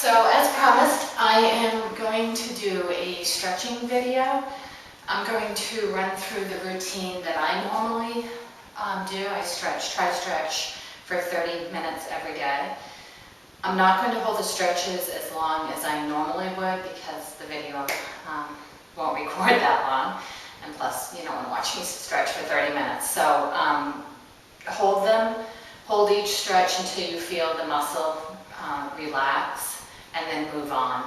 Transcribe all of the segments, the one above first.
So as promised, I am going to do a stretching video. I'm going to run through the routine that I normally do. I try to stretch for 30 minutes every day. I'm not going to hold the stretches as long as I normally would because the video won't record that long. And plus, you don't want to watch me stretch for 30 minutes. So hold each stretch until you feel the muscle relax, and then move on.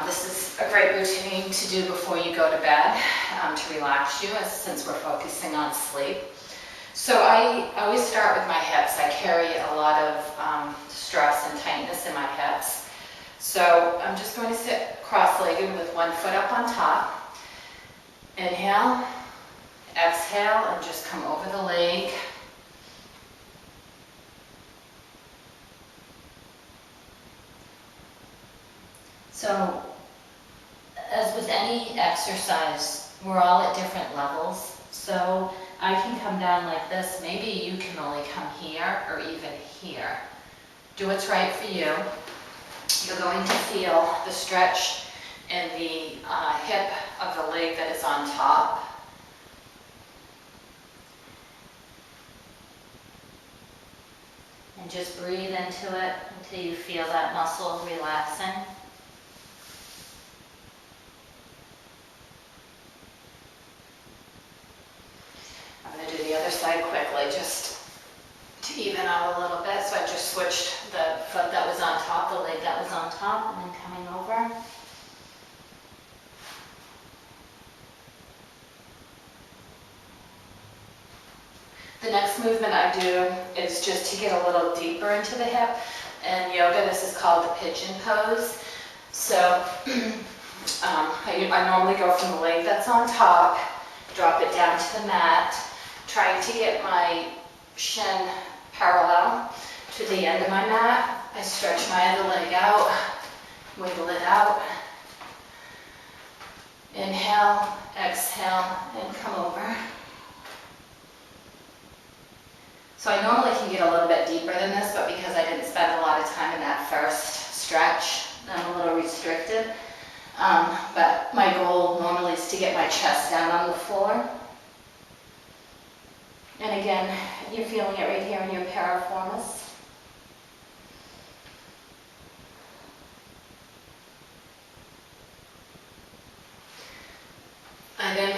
This is a great routine to do before you go to bed to relax you, since we're focusing on sleep. So I always start with my hips. I carry a lot of stress and tightness in my hips. So I'm just going to sit cross-legged with one foot up on top. Inhale, exhale, and just come over the leg. So, as with any exercise, we're all at different levels. So I can come down like this. Maybe you can only come here or even here. Do what's right for you. You're going to feel the stretch in the hip of the leg that is on top. And just breathe into it until you feel that muscle relaxing. I'm going to do the other side quickly just to even out a little bit. So I just switched the foot that was on top, the leg that was on top, and then coming over. The next movement I do is just to get a little deeper into the hip. In yoga, this is called the pigeon pose. So I normally go from the leg that's on top, drop it down to the mat, trying to get my shin parallel to the end of my mat. I stretch my other leg out, wiggle it out. Inhale, exhale, and come over. So I normally can get a little bit deeper than this, but because I didn't spend a lot of time in that first stretch, I'm a little restricted. But my goal normally is to get my chest down on the floor. And again, you're feeling it right here in your piriformis. I then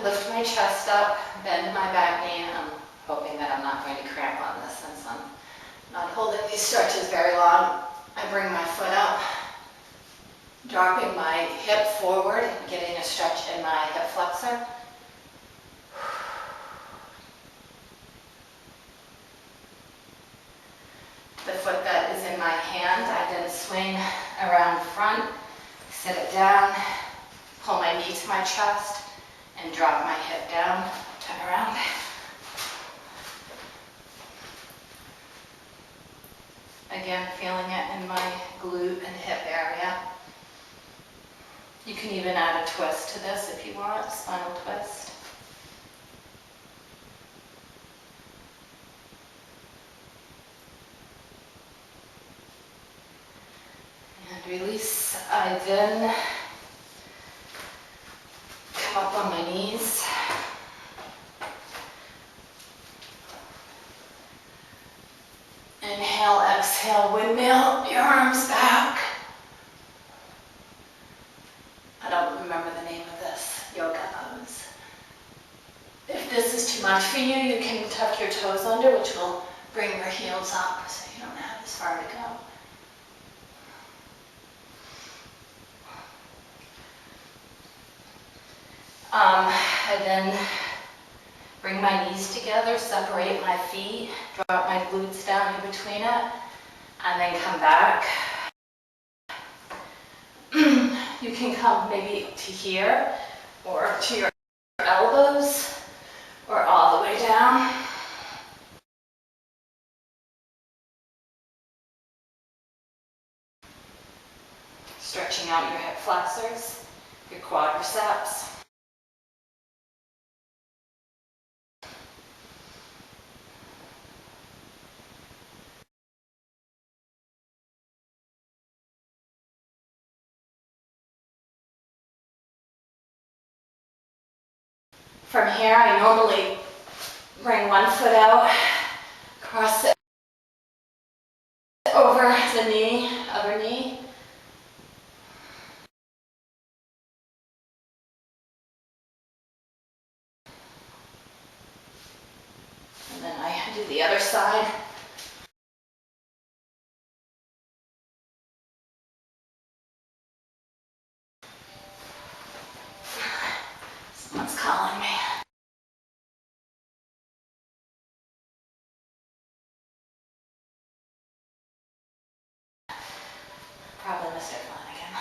lift my chest up, bend my back knee. I'm hoping that I'm not going to cramp on this since I'm not holding these stretches very long. I bring my foot up, dropping my hip forward, getting a stretch in my hip flexor. The foot that is in my hand, I then swing around front, sit it down, pull my knee to my chest, and drop my hip down, turn around. Again, feeling it in my glute and hip area. You can even add a twist to this if you want, a spinal twist. And release. I then come up on my knees. Inhale, exhale, windmill, your arms back. I don't remember the name of this yoga pose. If this is too much for you, you can tuck your toes under, which will bring your heels up so you don't have as far to go. I then bring my knees together, separate my feet, drop my glutes down in between it, and then come back. You can come maybe to here, or to your elbows, or all the way down. Stretching out your hip flexors, your quadriceps. From here, I normally bring one foot out, cross it over the knee, other knee. And then I do the other side. Someone's calling me. Probably Mr. Flanagan.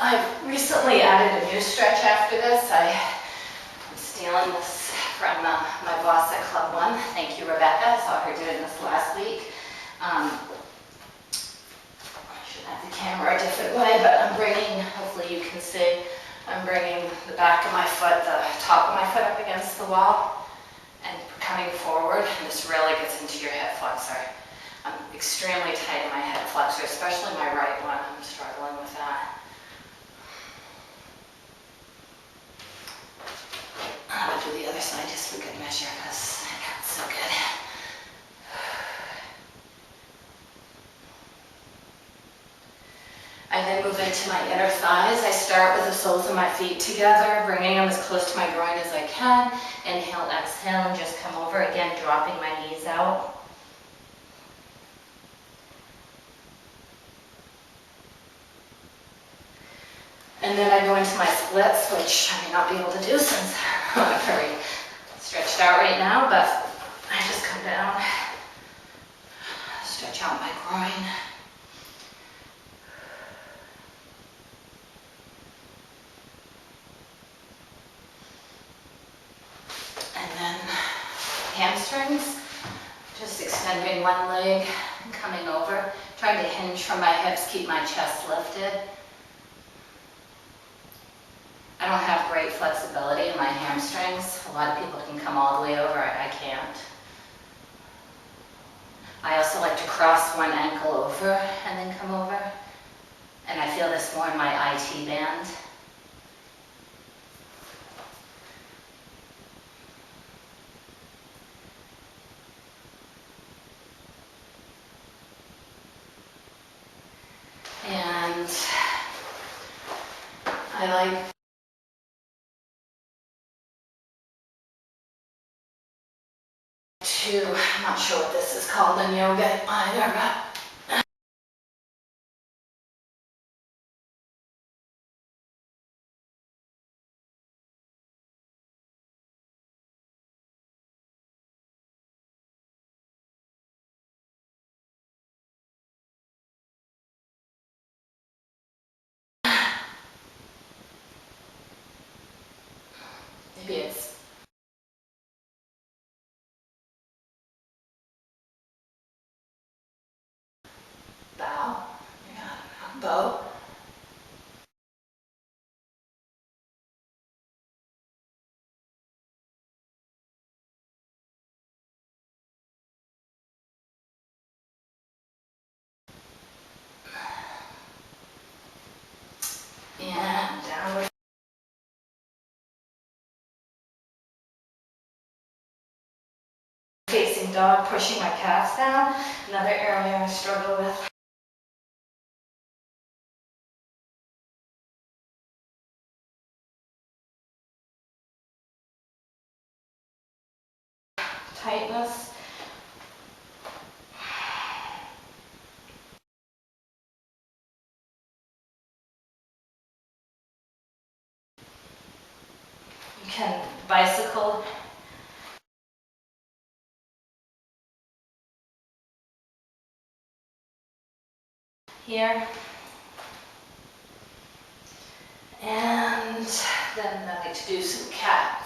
I've recently added a new stretch after this. I'm stealing this from my boss at Club One. Thank you, Rebecca. I saw her doing this last week. I should have the camera a different way, but I'm bringing, hopefully you can see, I'm bringing the back of my foot, the top of my foot up against the wall and coming forward. And this really gets into your hip flexor. I'm extremely tight in my hip flexor, especially my right one. I'm struggling with that. I'll do the other side just for good measure because it hurts so good. I then move into my inner thighs. I start with the soles of my feet together, bringing them as close to my groin as I can. Inhale, exhale, and just come over again, dropping my knees out. And then I go into my splits, which I may not be able to do since I'm not very stretched out right now, but I just come down, stretch out my groin. And then hamstrings, just extending one leg and coming over, trying to hinge from my hips, keep my chest lifted. I don't have great flexibility in my hamstrings. A lot of people can come all the way over, I can't. I also like to cross one ankle over and then come over. And I feel this more in my IT band. And I like to, I'm not sure what this is called in yoga either, but maybe it's bow, yeah, bow. And downward facing dog, pushing my calves down. Another area I struggle with. Tightness. You can bicycle. Here. And then I like to do some cat